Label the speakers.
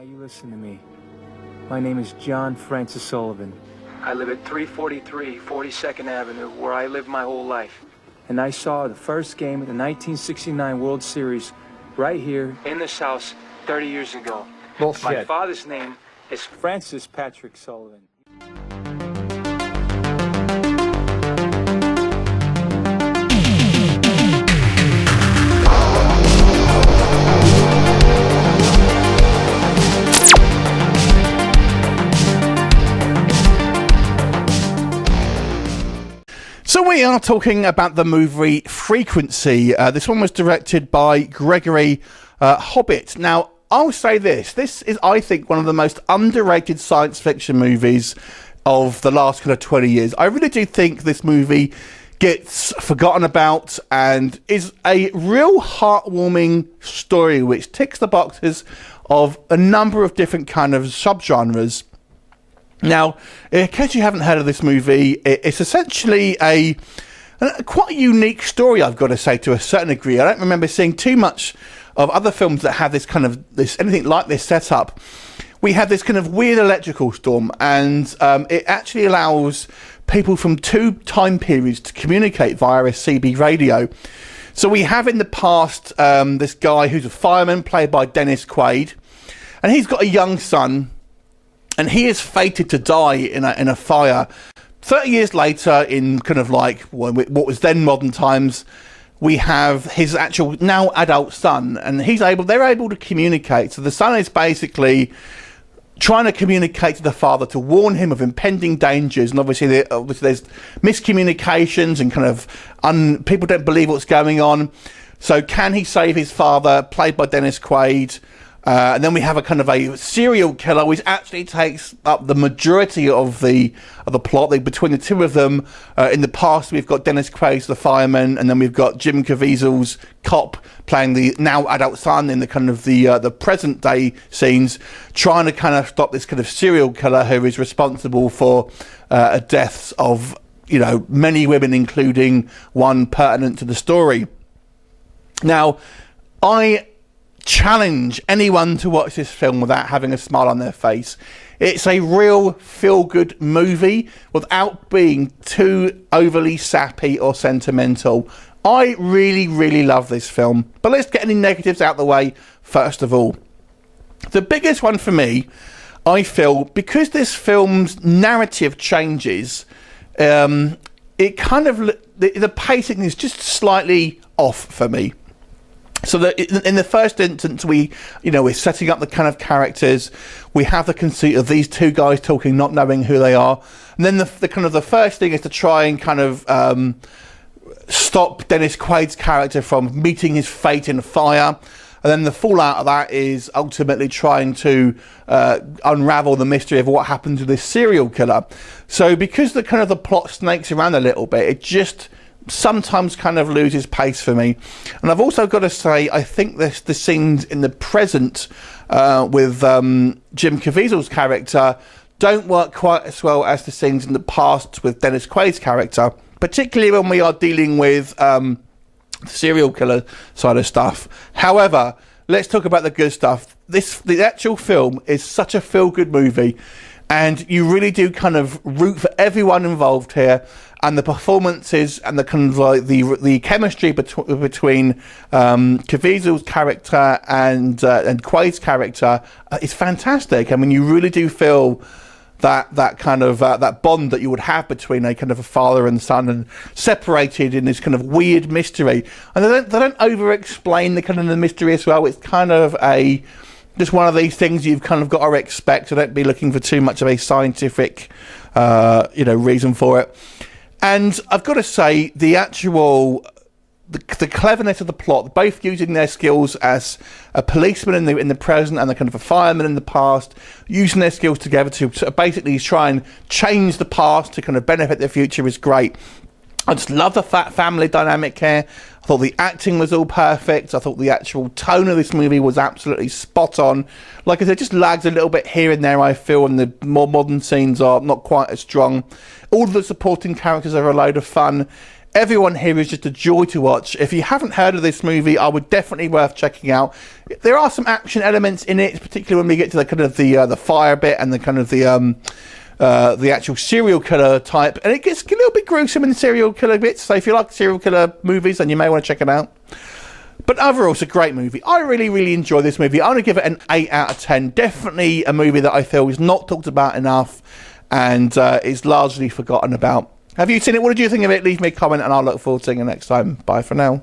Speaker 1: Now you listen to me. My name is John Francis Sullivan. I live at 343 42nd Avenue, where I lived my whole life. And I saw the first game of the 1969 World Series right here in this house 30 years ago.
Speaker 2: Bullshit.
Speaker 1: My father's name is Francis Patrick Sullivan.
Speaker 2: So we are talking about the movie Frequency. This one was directed by Gregory Hobbit. Now, I'll say this. This is, I think, one of the most underrated science fiction movies of the last kind of 20 years. I really do think this movie gets forgotten about and is a real heartwarming story which ticks the boxes of a number of different kind of subgenres. Now, in case you haven't heard of this movie, it's essentially a quite a unique story, I've got to say, to a certain degree. I don't remember seeing too much of other films that have anything like this setup. We have this kind of weird electrical storm, and it actually allows people from two time periods to communicate via a CB radio. So we have in the past this guy who's a fireman, played by Dennis Quaid, and he's got a young son. And he is fated to die in a fire. 30 years later, in kind of like what was then modern times, we have his actual now adult son, and they're able to communicate. So the son is basically trying to communicate to the father to warn him of impending dangers, and obviously there's miscommunications and kind of people don't believe what's going on. So can he save his father, played by Dennis Quaid? And then we have a kind of a serial killer, which actually takes up the majority of the plot. Between the two of them, in the past we've got Dennis Quaid, the fireman, and then we've got Jim Caviezel's cop playing the now adult son in the kind of the present day scenes, trying to kind of stop this kind of serial killer who is responsible for deaths of many women, including one pertinent to the story. Now, I challenge anyone to watch this film without having a smile on their face. It's a real feel-good movie without being too overly sappy or sentimental. I really, really love this film. But let's get any negatives out the way first of all. The biggest one for me, I feel, because this film's narrative changes, it kind of the pacing is just slightly off for me. So that in the first instance, we're setting up the kind of characters. We have the conceit of these two guys talking, not knowing who they are. And then the kind of the first thing is to try and kind of stop Dennis Quaid's character from meeting his fate in fire. And then the fallout of that is ultimately trying to unravel the mystery of what happened to this serial killer. So because the kind of the plot snakes around a little bit, it just sometimes kind of loses pace for me. And I've also got to say, I think the scenes in the present with Jim Caviezel's character don't work quite as well as the scenes in the past with Dennis Quaid's character, particularly when we are dealing with the serial killer side of stuff. However, let's talk about the good stuff. The actual film is such a feel-good movie, and you really do kind of root for everyone involved here. And the performances and the kind of like the chemistry between Caviezel's character and Quaid's character is fantastic. I mean, you really do feel that kind of that bond that you would have between a kind of a father and son, and separated in this kind of weird mystery. And they don't over-explain the kind of the mystery as well. It's kind of just one of these things you've kind of got to expect. So don't be looking for too much of a scientific reason for it. And I've got to say, the cleverness of the plot, both using their skills as a policeman in the present and the kind of a fireman in the past, using their skills together to sort of basically try and change the past to kind of benefit the future, is great. I just love the family dynamic here. I thought the acting was all perfect. I thought the actual tone of this movie was absolutely spot on. Like I said, it just lags a little bit here and there, I feel, and the more modern scenes are not quite as strong. All of the supporting characters are a load of fun. Everyone here is just a joy to watch. If you haven't heard of this movie, I would definitely worth checking out. There are some action elements in it, particularly when we get to the kind of the fire bit and the kind of the actual serial killer type, and it gets a little bit gruesome in the serial killer bits. So if you like serial killer movies, then you may want to check it out. But overall, it's a great movie. I really enjoy this movie. I'm going to give it an 8 out of 10. Definitely a movie that I feel is not talked about enough and is largely forgotten about. Have you seen it? What did you think of it? Leave me a comment and I'll look forward to seeing you next time. Bye for now.